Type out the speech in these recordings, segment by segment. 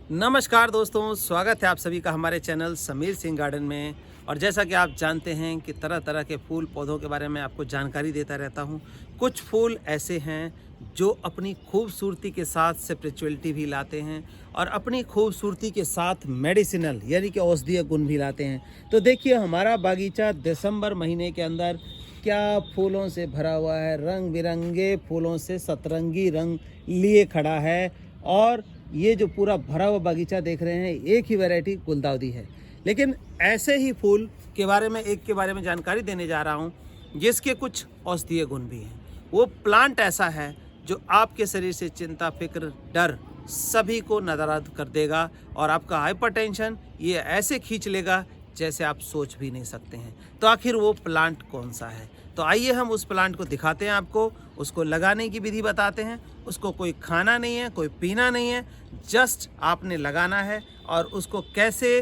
नमस्कार दोस्तों, स्वागत है आप सभी का हमारे चैनल समीर सिंह गार्डन में। और जैसा कि आप जानते हैं कि तरह तरह के फूल पौधों के बारे में आपको जानकारी देता रहता हूं। कुछ फूल ऐसे हैं जो अपनी खूबसूरती के साथ स्पिरिचुअलिटी भी लाते हैं और अपनी खूबसूरती के साथ मेडिसिनल यानी कि औषधीय गुण भी लाते हैं। तो देखिए, हमारा बागीचा दिसंबर महीने के अंदर क्या फूलों से भरा हुआ है। रंग बिरंगे फूलों से सतरंगी रंग लिए खड़ा है। और ये जो पूरा भरा हुआ बागीचा देख रहे हैं, एक ही वैरायटी गुलदाउदी है। लेकिन ऐसे ही फूल के बारे में एक के बारे में जानकारी देने जा रहा हूँ जिसके कुछ औषधीय गुण भी हैं। वो प्लांट ऐसा है जो आपके शरीर से चिंता, फिक्र, डर सभी को नज़रअंदाज कर देगा और आपका हाइपरटेंशन ये ऐसे खींच लेगा जैसे आप सोच भी नहीं सकते हैं। तो आखिर वो प्लांट कौन सा है? तो आइए हम उस प्लांट को दिखाते हैं आपको, उसको लगाने की विधि बताते हैं। उसको कोई खाना नहीं है, कोई पीना नहीं है, जस्ट आपने लगाना है और उसको कैसे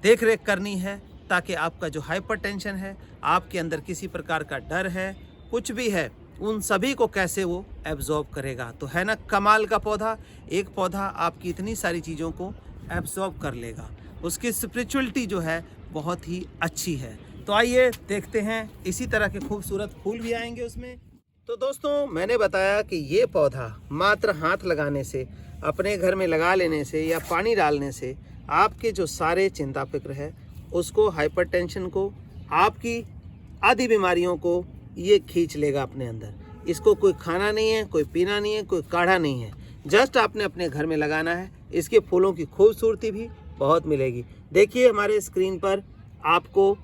देख रेख करनी है ताकि आपका जो हाइपरटेंशन है, आपके अंदर किसी प्रकार का डर है, कुछ भी है, उन सभी को कैसे वो एब्जॉर्ब करेगा। तो है ना कमाल का पौधा। एक पौधा आपकी इतनी सारी चीज़ों को एब्जॉर्ब कर लेगा। उसकी स्पिरिचुअलिटी जो है बहुत ही अच्छी है। तो आइए देखते हैं। इसी तरह के खूबसूरत फूल भी आएंगे उसमें। तो दोस्तों, मैंने बताया कि ये पौधा मात्र हाथ लगाने से, अपने घर में लगा लेने से या पानी डालने से आपके जो सारे चिंता फिक्र है उसको, हाइपरटेंशन को, आपकी आदि बीमारियों को ये खींच लेगा अपने अंदर। इसको कोई खाना नहीं है, कोई पीना नहीं है, कोई काढ़ा नहीं है, जस्ट आपने अपने घर में लगाना है। इसके फूलों की खूबसूरती भी बहुत मिलेगी। देखिए हमारे स्क्रीन पर आपको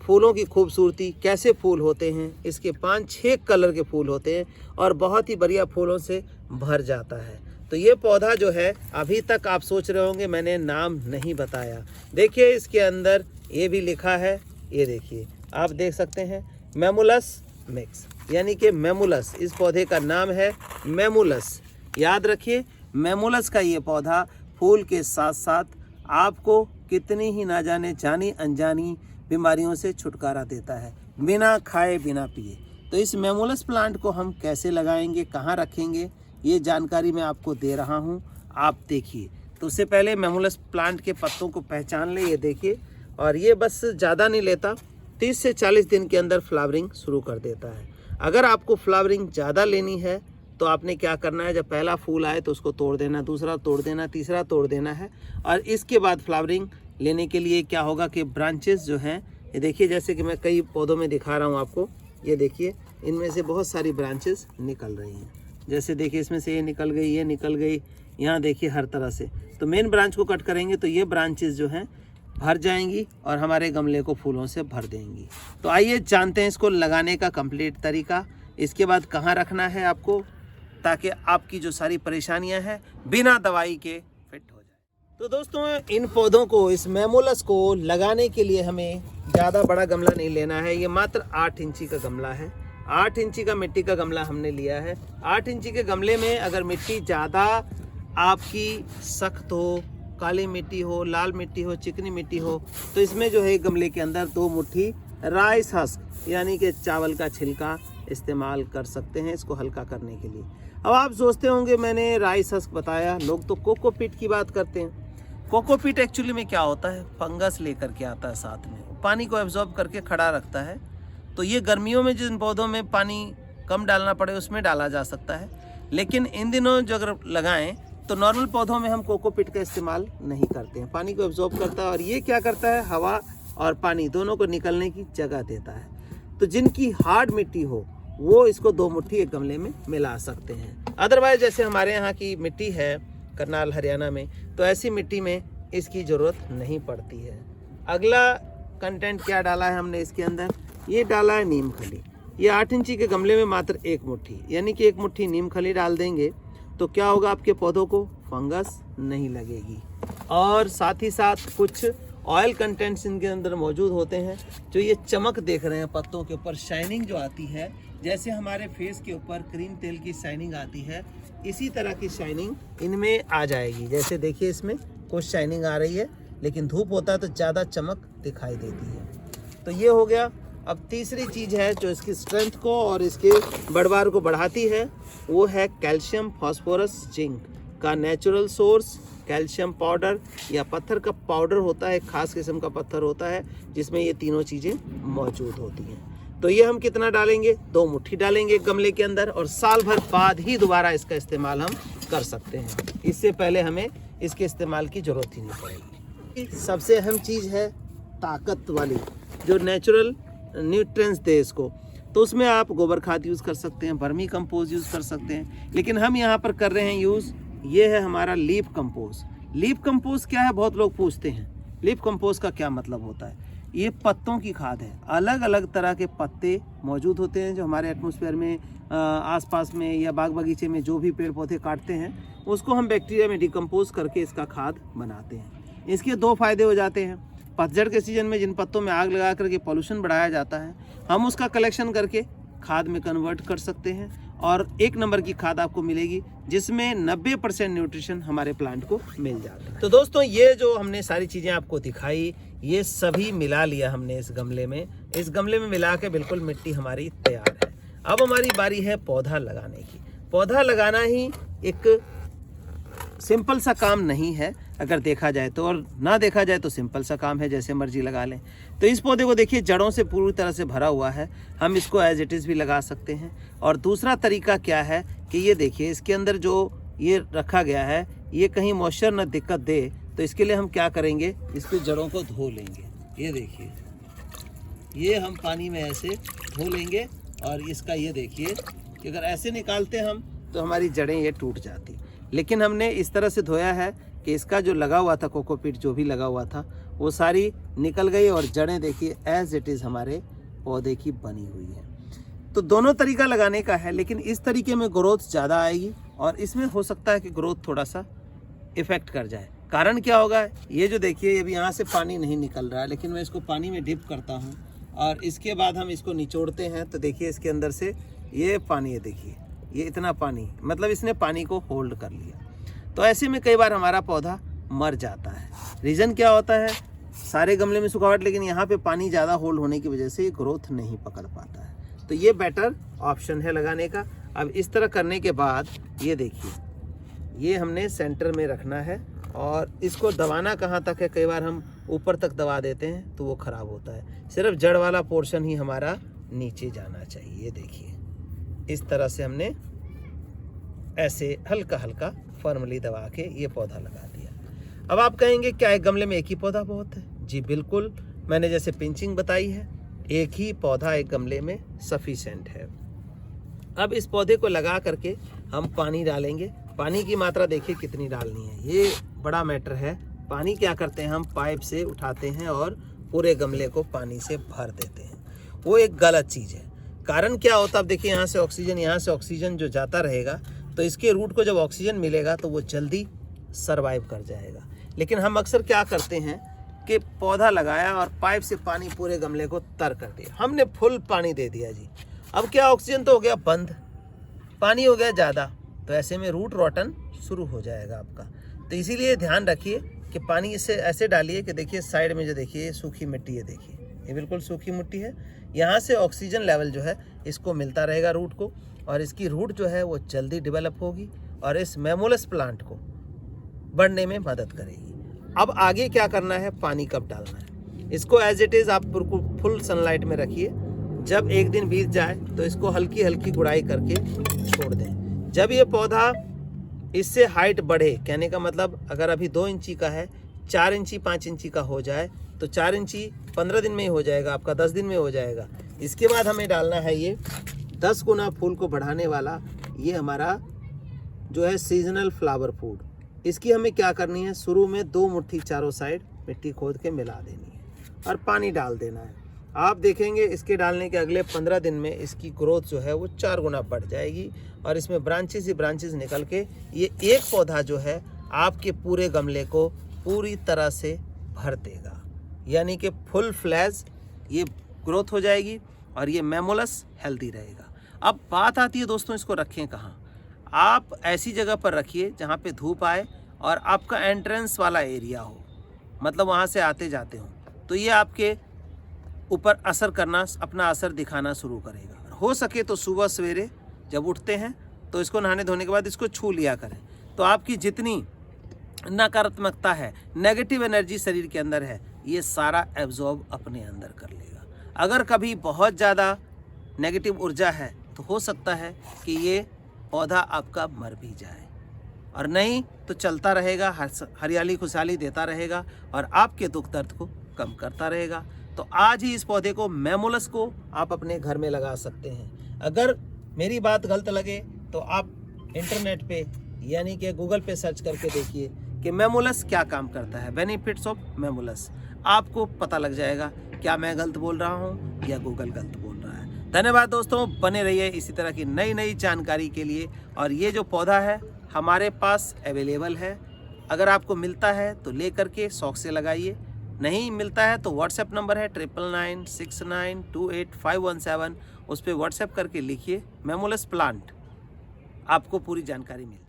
फूलों की खूबसूरती, कैसे फूल होते हैं। इसके 5-6 कलर के फूल होते हैं और बहुत ही बढ़िया फूलों से भर जाता है। तो ये पौधा जो है, अभी तक आप सोच रहे होंगे मैंने नाम नहीं बताया। देखिए इसके अंदर ये भी लिखा है, ये देखिए आप देख सकते हैं, मेमुलस मिक्स, यानी कि मेमुलस। इस पौधे का नाम है मेमुलस। याद रखिए, मेमुलस का ये पौधा फूल के साथ साथ आपको कितनी ही ना जाने जानी अनजानी बीमारियों से छुटकारा देता है, बिना खाए बिना पिए। तो इस मेमुलस प्लांट को हम कैसे लगाएंगे, कहाँ रखेंगे, ये जानकारी मैं आपको दे रहा हूँ। आप देखिए। तो उससे पहले मेमुलस प्लांट के पत्तों को पहचान ले। ये देखिए, और ये बस ज़्यादा नहीं लेता, 30 से 40 दिन के अंदर फ्लावरिंग शुरू कर देता है। अगर आपको फ्लावरिंग ज़्यादा लेनी है तो आपने क्या करना है, जब पहला फूल आए तो उसको तोड़ देना, दूसरा तोड़ देना, तीसरा तोड़ देना है। और इसके बाद फ्लावरिंग लेने के लिए क्या होगा कि ब्रांचेस जो हैं, ये देखिए, जैसे कि मैं कई पौधों में दिखा रहा हूँ आपको, ये देखिए इनमें से बहुत सारी ब्रांचेस निकल रही हैं। जैसे देखिए इसमें से ये निकल गई, ये निकल गई, यहाँ देखिए हर तरह से। तो मेन ब्रांच को कट करेंगे तो ये ब्रांचेस जो हैं भर जाएंगी और हमारे गमले को फूलों से भर देंगी। तो आइए जानते हैं इसको लगाने का कंप्लीट तरीका। इसके बाद कहाँ रखना है आपको, ताकि आपकी जो सारी परेशानियां हैं बिना दवाई के फिट हो जाए। तो दोस्तों, इन पौधों को, इस मेमुलस को लगाने के लिए हमें ज़्यादा बड़ा गमला नहीं लेना है। ये मात्र 8 इंची का गमला है। 8 इंची का मिट्टी का गमला हमने लिया है। 8 इंची के गमले में अगर मिट्टी ज़्यादा आपकी सख्त हो, काली मिट्टी हो, लाल मिट्टी हो, चिकनी मिट्टी हो, तो इसमें जो है गमले के अंदर 2 मुट्ठी राइस हस्क यानी कि चावल का छिलका इस्तेमाल कर सकते हैं इसको हल्का करने के लिए। अब आप सोचते होंगे मैंने राइस हस्क बताया, लोग तो कोकोपीट की बात करते हैं। कोकोपीट एक्चुअली में क्या होता है, फंगस लेकर के आता है साथ में, पानी को एब्जॉर्ब करके खड़ा रखता है। तो ये गर्मियों में जिन पौधों में पानी कम डालना पड़े उसमें डाला जा सकता है। लेकिन इन दिनों जो अगर लगाएं तो नॉर्मल पौधों में हम कोकोपीट का इस्तेमाल नहीं करते हैं। पानी को एब्जॉर्ब करता है और ये क्या करता है, हवा और पानी दोनों को निकलने की जगह देता है। तो जिनकी हार्ड मिट्टी हो वो इसको 2 मुट्ठी एक गमले में मिला सकते हैं। अदरवाइज जैसे हमारे यहाँ की मिट्टी है करनाल हरियाणा में, तो ऐसी मिट्टी में इसकी ज़रूरत नहीं पड़ती है। अगला कंटेंट क्या डाला है हमने इसके अंदर, ये डाला है नीम खली। ये 8 इंची के गमले में मात्र 1 मुट्ठी, यानी कि 1 मुट्ठी नीम खली डाल देंगे तो क्या होगा, आपके पौधों को फंगस नहीं लगेगी। और साथ ही साथ कुछ ऑयल कंटेंट्स इनके अंदर मौजूद होते हैं। जो ये चमक देख रहे हैं पत्तों के ऊपर, शाइनिंग जो आती है, जैसे हमारे फेस के ऊपर क्रीम तेल की शाइनिंग आती है, इसी तरह की शाइनिंग इनमें आ जाएगी। जैसे देखिए इसमें कुछ शाइनिंग आ रही है, लेकिन धूप होता है तो ज़्यादा चमक दिखाई देती है। तो ये हो गया। अब तीसरी चीज़ है जो इसकी स्ट्रेंथ को और इसके बढ़वार को बढ़ाती है, वो है कैल्शियम, फास्फोरस, जिंक का नेचुरल सोर्स कैल्शियम पाउडर या पत्थर का पाउडर होता है, खास किस्म का पत्थर होता है जिसमें ये तीनों चीज़ें मौजूद होती हैं। तो ये हम कितना डालेंगे, 2 मुट्ठी डालेंगे गमले के अंदर, और साल भर बाद ही दोबारा इसका इस्तेमाल हम कर सकते हैं। इससे पहले हमें इसके इस्तेमाल की ज़रूरत ही नहीं पड़ेगी। सबसे अहम चीज़ है ताकत वाली, जो नेचुरल न्यूट्रिएंट्स दे इसको, तो उसमें आप गोबर खाद यूज़ कर सकते हैं, वर्मी कंपोज यूज़ कर सकते हैं, लेकिन हम यहाँ पर कर रहे हैं यूज़, ये है हमारा लीफ कंपोज। लीफ कंपोज क्या है, बहुत लोग पूछते हैं लीफ कंपोज का क्या मतलब होता है। ये पत्तों की खाद है। अलग अलग तरह के पत्ते मौजूद होते हैं जो हमारे एटमॉस्फेयर में, आसपास में या बाग बगीचे में जो भी पेड़ पौधे काटते हैं, उसको हम बैक्टीरिया में डिकम्पोज करके इसका खाद बनाते हैं। इसके 2 फायदे हो जाते हैं। पतझड़ के सीजन में जिन पत्तों में आग लगा करके पॉल्यूशन बढ़ाया जाता है, हम उसका कलेक्शन करके खाद में कन्वर्ट कर सकते हैं, और 1 नंबर की खाद आपको मिलेगी जिसमें 90% न्यूट्रिशन हमारे प्लांट को मिल जाता है। तो दोस्तों, ये जो हमने सारी चीज़ें आपको दिखाई, ये सभी मिला लिया हमने इस गमले में। इस गमले में मिला के बिल्कुल मिट्टी हमारी तैयार है। अब हमारी बारी है पौधा लगाने की। पौधा लगाना ही एक सिंपल सा काम नहीं है अगर देखा जाए तो, और ना देखा जाए तो सिंपल सा काम है, जैसे मर्जी लगा लें। तो इस पौधे को देखिए, जड़ों से पूरी तरह से भरा हुआ है। हम इसको एज इट इज़ भी लगा सकते हैं। और दूसरा तरीका क्या है कि ये देखिए, इसके अंदर जो ये रखा गया है, ये कहीं मॉइस्चर न दिक्कत दे, तो इसके लिए हम क्या करेंगे, इसकी जड़ों को धो लेंगे। ये देखिए, ये हम पानी में ऐसे धो लेंगे, और इसका ये देखिए कि अगर ऐसे निकालते हम तो हमारी जड़ें ये टूट जाती। लेकिन हमने इस तरह से धोया है कि इसका जो लगा हुआ था, कोकोपीट जो भी लगा हुआ था, वो सारी निकल गई, और जड़ें देखिए एज इट इज़ हमारे पौधे की बनी हुई है। तो दोनों तरीका लगाने का है, लेकिन इस तरीके में ग्रोथ ज़्यादा आएगी, और इसमें हो सकता है कि ग्रोथ थोड़ा सा इफ़ेक्ट कर जाए। कारण क्या होगा, ये जो देखिए, अभी यहाँ से पानी नहीं निकल रहा है, लेकिन मैं इसको पानी में डिप करता हूँ, और इसके बाद हम इसको निचोड़ते हैं, तो देखिए इसके अंदर से ये पानी है, देखिए ये इतना पानी, मतलब इसने पानी को होल्ड कर लिया। तो ऐसे में कई बार हमारा पौधा मर जाता है। रीज़न क्या होता है, सारे गमले में सुखावट, लेकिन यहाँ पे पानी ज़्यादा होल्ड होने की वजह से ये ग्रोथ नहीं पकड़ पाता है। तो ये बेटर ऑप्शन है लगाने का। अब इस तरह करने के बाद ये देखिए, ये हमने सेंटर में रखना है, और इसको दबाना कहाँ तक है, कई बार हम ऊपर तक दबा देते हैं तो वो ख़राब होता है। सिर्फ जड़ वाला पोर्शन ही हमारा नीचे जाना चाहिए। ये देखिए, इस तरह से हमने ऐसे हल्का हल्का फॉर्मली दबा के ये पौधा लगा दिया। अब आप कहेंगे क्या एक गमले में एक ही पौधा बहुत है? जी बिल्कुल, मैंने जैसे पिंचिंग बताई है, एक ही पौधा एक गमले में सफिशेंट है। अब इस पौधे को लगा करके हम पानी डालेंगे। पानी की मात्रा देखिए कितनी डालनी है, ये बड़ा मैटर है। पानी क्या करते हैं, हम पाइप से उठाते हैं और पूरे गमले को पानी से भर देते हैं, वो एक गलत चीज़ है। कारण क्या होता है, अब देखिए यहाँ से ऑक्सीजन जो जाता रहेगा, तो इसके रूट को जब ऑक्सीजन मिलेगा तो वो जल्दी सरवाइव कर जाएगा। लेकिन हम अक्सर क्या करते हैं कि पौधा लगाया और पाइप से पानी पूरे गमले को तर कर दिया, हमने फुल पानी दे दिया जी। अब क्या, ऑक्सीजन तो हो गया बंद, पानी हो गया ज़्यादा, तो ऐसे में रूट रॉटन शुरू हो जाएगा आपका। तो इसीलिए ध्यान रखिए कि पानी इसे ऐसे डालिए कि देखिए साइड में जो देखिए सूखी मिट्टी है, देखिए ये बिल्कुल सूखी मिट्टी है, यहाँ से ऑक्सीजन लेवल जो है इसको मिलता रहेगा रूट को, और इसकी रूट जो है वो जल्दी डेवलप होगी और इस मेमोलस प्लांट को बढ़ने में मदद करेगी। अब आगे क्या करना है, पानी कब डालना है, इसको एज इट इज़ आप फुल सनलाइट में रखिए। जब एक दिन बीत जाए तो इसको हल्की हल्की गुड़ाई करके छोड़ दें। जब ये पौधा इससे हाइट बढ़े, कहने का मतलब अगर अभी 2 इंची का है, 4 इंची 5 इंची का हो जाए तो 4 इंची 15 दिन में ही हो जाएगा आपका, 10 दिन में हो जाएगा। इसके बाद हमें डालना है ये 10 गुना फूल को बढ़ाने वाला, ये हमारा जो है सीजनल फ्लावर फूड। इसकी हमें क्या करनी है, शुरू में 2 मुट्ठी चारों साइड मिट्टी खोद के मिला देनी है और पानी डाल देना है। आप देखेंगे इसके डालने के अगले 15 दिन में इसकी ग्रोथ जो है वो 4 गुना बढ़ जाएगी और इसमें ब्रांचेस ही ब्रांचेस निकल के ये एक पौधा जो है आपके पूरे गमले को पूरी तरह से भर देगा, यानी कि फुल फ्लैज ये ग्रोथ हो जाएगी और ये मेमोलस हेल्दी रहेगा। अब बात आती है दोस्तों, इसको रखें कहाँ। आप ऐसी जगह पर रखिए जहाँ पे धूप आए और आपका एंट्रेंस वाला एरिया हो, मतलब वहाँ से आते जाते हो, तो ये आपके ऊपर असर करना, अपना असर दिखाना शुरू करेगा। हो सके तो सुबह सवेरे जब उठते हैं तो इसको नहाने धोने के बाद इसको छू लिया करें, तो आपकी जितनी नकारात्मकता है, नेगेटिव एनर्जी शरीर के अंदर है, ये सारा एब्जॉर्ब अपने अंदर कर लेगा। अगर कभी बहुत ज़्यादा नेगेटिव ऊर्जा है तो हो सकता है कि ये पौधा आपका मर भी जाए, और नहीं तो चलता रहेगा, हरियाली खुशहाली देता रहेगा और आपके दुख दर्द को कम करता रहेगा। तो आज ही इस पौधे को, मैमुलस को, आप अपने घर में लगा सकते हैं। अगर मेरी बात गलत लगे तो आप इंटरनेट पे यानी कि गूगल पे सर्च करके देखिए कि मैमुलस क्या काम करता है, बेनिफिट्स ऑफ मैमुलस। आपको पता लग जाएगा क्या मैं गलत बोल रहा हूँ या गूगल गलत बोल रहा है। धन्यवाद दोस्तों, बने रहिए इसी तरह की नई नई जानकारी के लिए। और ये जो पौधा है हमारे पास अवेलेबल है, अगर आपको मिलता है तो ले करके शौक से लगाइए, नहीं मिलता है तो व्हाट्सएप नंबर है 9996928517, उस पर व्हाट्सएप करके लिखिए मैमुलस प्लांट, आपको पूरी जानकारी मिलेगी।